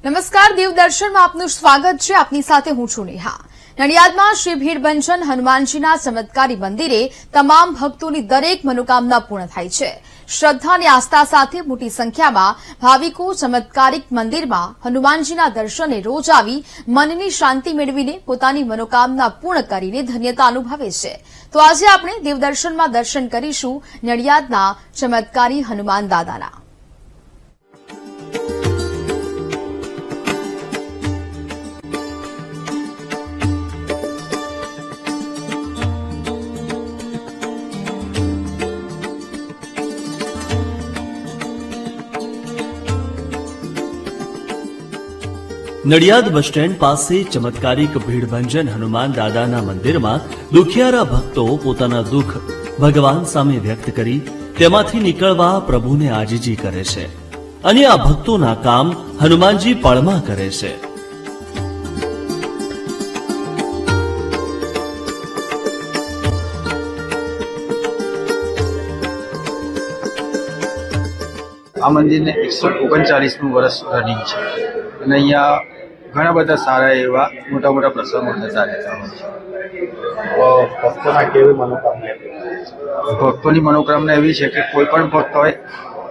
નમસ્કાર, દેવદર્શનમાં આપનું સ્વાગત છે. આપની સાથે હું છું નેહા. નડિયાદમાં શ્રી ભીડભંજન હનુમાનજીના ચમત્કારી મંદિરે તમામ ભક્તોની દરેક મનોકામના પૂર્ણ થાય છે. શ્રદ્ધા અને આસ્થા સાથે મોટી સંખ્યામાં ભાવિકો ચમત્કારિક મંદિરમાં હનુમાનજીના દર્શને રોજ આવી મનની શાંતિ મેળવીને પોતાની મનોકામના પૂર્ણ કરીને ધન્યતા અનુભવે છે. તો આજે આપણે દેવદર્શનમાં દર્શન કરીશું નડિયાદના ચમત્કારી હનુમાન દાદાના. નડિયાદ બસ સ્ટેન્ડ પાસે ચમત્કારિક ભીડભંજન હનુમાન દાદાના મંદિરમાં દુખિયારા ભક્તો પોતાના દુઃખ ભગવાન સામે વ્યક્ત કરી તેમાંથી નીકળવા પ્રભુને આજીજી કરે છે અને આ ભક્તોના કામ હનુમાનજી પળમાં કરે છે. આ મંદિરને 139મું વર્ષ રનિંગ છે અને અહીંયા ઘણા બધા સારા એવા મોટા મોટા પ્રસંગો થતા રહેતા હોય છે. ભક્તોના કેવી મનોકામના? ભક્તોની મનોકામના એવી છે કે કોઈ પણ ભક્ત હોય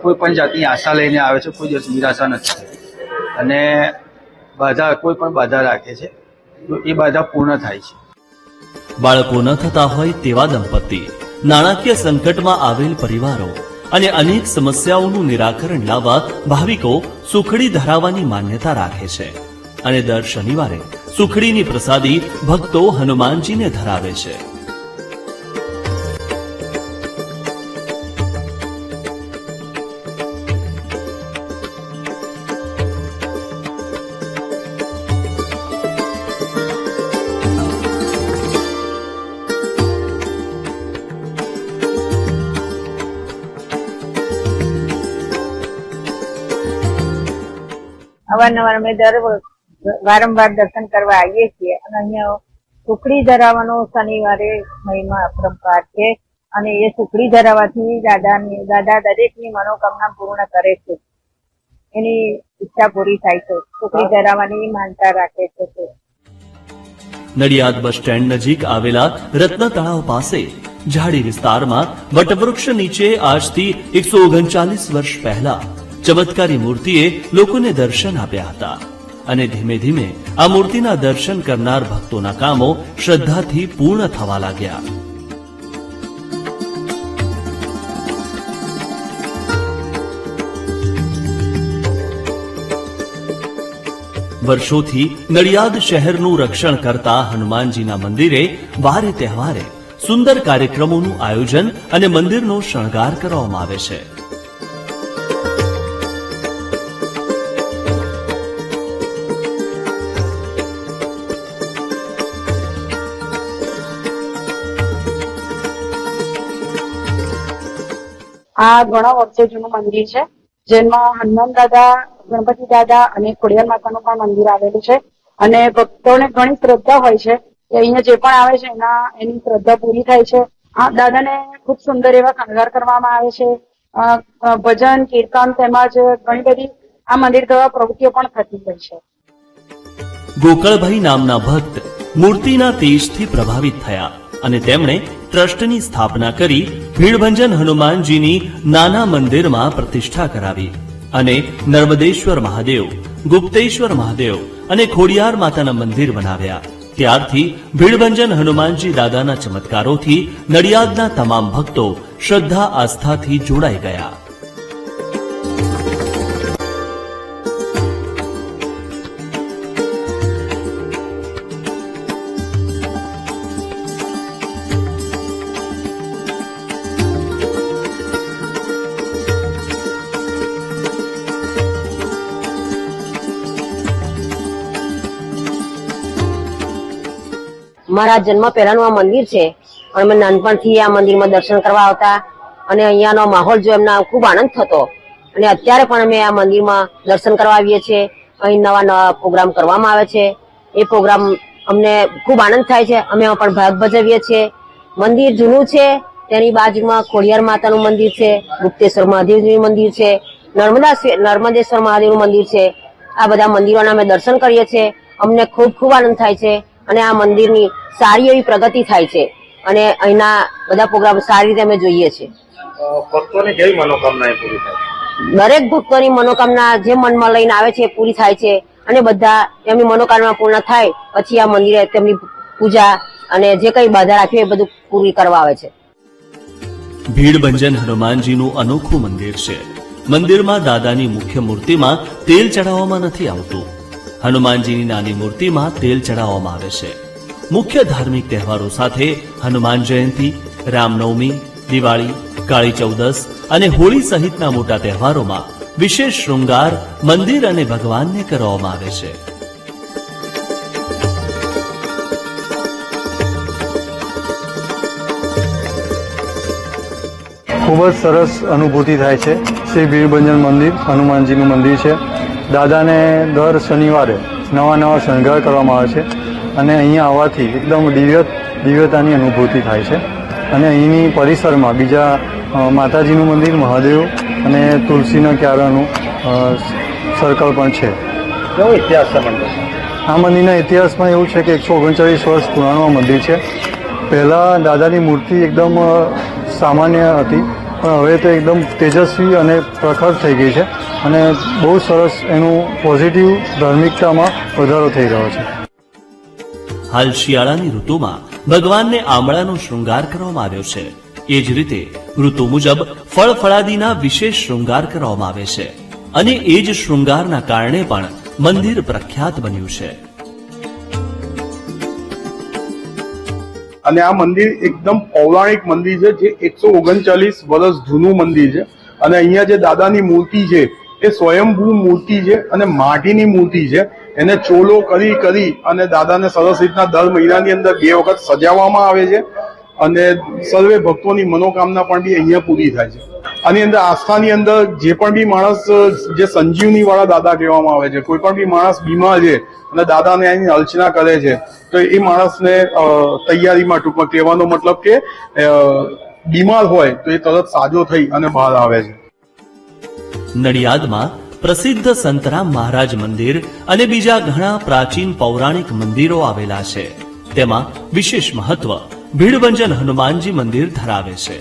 કોઈ પણ જાતની આશા લઈને આવે છે, કોઈ દિવસ નિરાશા નથી અને કોઈ પણ બાધા રાખે છે તો એ બાધા પૂર્ણ થાય છે. બાળકો ન થતા હોય તેવા દંપતી, નાણાકીય સંકટમાં આવેલ પરિવારો અને અનેક સમસ્યાઓનું નિરાકરણ લાવવા ભાવિકો સુખડી ધરાવવાની માન્યતા રાખે છે અને દર શનિવારે સુખડીની પ્રસાદી ભક્તો હનુમાનજીને ધરાવે છે. અવારનવાર અમે વારંવાર દર્શન કરવા આવીએ છીએ અને અહીંયા સુખડી ધરાવવાનો શનિવારે મહિમા અપરંપાર છે અને એ સુખડી ધરાવવાથી દાદા દરેકની મનોકામના પૂર્ણ કરે છે, એની ઈચ્છા પૂરી થાય છે. સુખડી ધરાવવાની માનતા રાખે છે. નડિયાદ બસ સ્ટેન્ડ નજીક આવેલા રત્ન તળાવ પાસે ઝાડી વિસ્તારમાં વટવૃક્ષ નીચે આજથી 139 વર્ષ પહેલા ચમત્કારી મૂર્તિએ લોકોને દર્શન આપ્યા હતા અને ધીમે ધીમે આ મૂર્તિના દર્શન કરનાર ભક્તોના કામો શ્રદ્ધાથી પૂર્ણ થવા લાગ્યા. વર્ષોથી નડિયાદ શહેરનું રક્ષણ કરતા હનુમાનજીના મંદિરે વારે તહેવારે સુંદર કાર્યક્રમોનું આયોજન અને મંદિરનો શણગાર કરવામાં આવે છે. આ ઘણા વર્ષો જૂનું મંદિર છે, જેમાં હનુમાન દાદા, ગણપતિ દાદા અને ખોડિયાર માતાનું પણ મંદિર આવેલું છે અને ભક્તોને ઘણી શ્રદ્ધા હોય છે કે અહીંયા જે પણ આવે છે એની શ્રદ્ધા પૂરી થાય છે. આ દાદાને ખૂબ સુંદર એવા શણગાર કરવામાં આવે છે. ભજન, કીર્તન તેમજ ઘણી બધી આ મંદિર દ્વારા પ્રવૃત્તિઓ પણ થતી હોય છે. ગોકળભાઈ નામના ભક્ત મૂર્તિના તેજથી પ્રભાવિત થયા અને તેમણે ટ્રસ્ટની સ્થાપના કરી ભીડભંજન હનુમાનજીની નાના મંદિરમાં પ્રતિષ્ઠા કરાવી અને નર્મદેશ્વર મહાદેવ, ગુપ્તેશ્વર મહાદેવ અને ખોડિયાર માતાના મંદિર બનાવ્યા. ત્યારથી ભીડભંજન હનુમાનજી દાદાના ચમત્કારોથી નડિયાદના તમામ ભક્તો શ્રદ્ધા આસ્થાથી જોડાઈ ગયા. મારા જન્મ પહેલાનું આ મંદિર છે અને અમે નાનપણથી આ મંદિરમાં દર્શન કરવા આવતા અને અહીંયાનો માહોલ જો એમને ખૂબ આનંદ થતો અને અત્યારે પણ અમે આ મંદિરમાં દર્શન કરવા આવીએ છીએ. અહીં નવા નવા પ્રોગ્રામ કરવામાં આવે છે, એ પ્રોગ્રામ અમને ખૂબ આનંદ થાય છે. અમે એમાં પણ ભાગ ભજવીએ છીએ. મંદિર જૂનું છે, તેની બાજુમાં ખોડિયાર માતાનું મંદિર છે, ગુપ્તેશ્વર મહાદેવનું મંદિર છે, નર્મદેશ્વર મહાદેવનું મંદિર છે આ બધા મંદિરોના અમે દર્શન કરીએ છીએ. અમને ખૂબ ખૂબ આનંદ થાય છે અને આ મંદિરની સારી એવી પ્રગતિ થાય છે અને અહીંના બધા પ્રોગ્રામ સારી રીતે અમે જોઈએ છીએ. ભક્તોની કેવી મનોકામના પૂરી થાય? દરેક ભક્તોની મનોકામના જે મનમાં લઈને આવે છે એ પૂરી થાય છે અને બધા એમની મનોકામના પૂર્ણ થાય પછી આ મંદિરે તેમની પૂજા અને જે કઈ બાધા રાખી એ બધું પૂરી કરવા આવે છે. ભીડભંજન હનુમાનજીનું અનોખું મંદિર છે. મંદિરમાં દાદાની મુખ્ય મૂર્તિમાં તેલ ચડાવવામાં નથી આવતું. હનુમાનજીની નાની મૂર્તિમાં તેલ ચડાવવામાં આવે છે. મુખ્ય ધાર્મિક તહેવારો સાથે હનુમાન જયંતિ, રામનવમી, દિવાળી, કાળી ચૌદસ અને હોળી સહિતના મોટા તહેવારોમાં વિશેષ શૃંગાર મંદિર અને ભગવાનને કરવામાં આવે છે. ખૂબ જ સરસ અનુભૂતિ થાય છે. શ્રી ભીડભંજન મંદિર હનુમાનજીનું મંદિર છે. દાદાને દર શનિવારે નવા શણગાર કરવામાં આવે છે અને અહીંયા આવવાથી એકદમ દિવ્યતાની અનુભૂતિ થાય છે. અને અહીંની પરિસરમાં બીજા માતાજીનું મંદિર, મહાદેવ અને તુલસીના ક્યારાનું સર્કલ પણ છે. કેવો ઇતિહાસ છે મંદિર? આ મંદિરના ઇતિહાસમાં એવું છે કે 139 વર્ષ પુરાણું મંદિર છે. પહેલાં દાદાની મૂર્તિ એકદમ સામાન્ય હતી પણ હવે તો એકદમ તેજસ્વી અને પ્રખર થઈ ગઈ છે અને બહુ સરસ એનું પોઝિટિવ ધાર્મિકતામાં વધારો થઈ રહ્યો છે. હાલ શિયાળાની ઋતુમાં ભગવાનને આમળાનો શૃંગાર કરવામાં આવ્યો છે. એ જ રીતે ઋતુ મુજબ ફળ ફળાદીના વિશેષ શૃંગાર કરવામાં આવે છે અને એ જ શૃંગારના કારણે પણ મંદિર પ્રખ્યાત બન્યું છે. અને આ મંદિર એકદમ પૌરાણિક મંદિર છે, જે 139 વર્ષ જૂનું મંદિર છે. અને અહીંયા જે દાદાની મૂર્તિ છે એ સ્વયંભૂ મૂર્તિ છે અને માટીની મૂર્તિ છે. એને ચોલો કરી અને દાદાને સરસ રીતના દર મહિનાની અંદર 2 વખત સજાવવામાં આવે છે અને સર્વે ભક્તોની મનોકામના પણ બી અહીંયા પૂરી થાય છે. આની અંદર આસ્થાની અંદર જે પણ બી માણસ, જે સંજીવની વાળા દાદા કહેવામાં આવે છે, કોઈ પણ બી માણસ બીમાર છે અને દાદાને એની અર્ચના કરે છે તો એ માણસને તૈયારીમાં, ટૂંકમાં કહેવાનો મતલબ કે બીમાર હોય તો એ તરત સાજો થઈ અને બહાર આવે છે. નડિયાદમાં પ્રસિદ્ધ સંતરામ મહારાજ મંદિર અને બીજા ઘણા પ્રાચીન પૌરાણિક મંદિરો આવેલા છે. તેમાં વિશેષ મહત્વ ભીડભંજન હનુમાનજી મંદિર ધરાવે છે.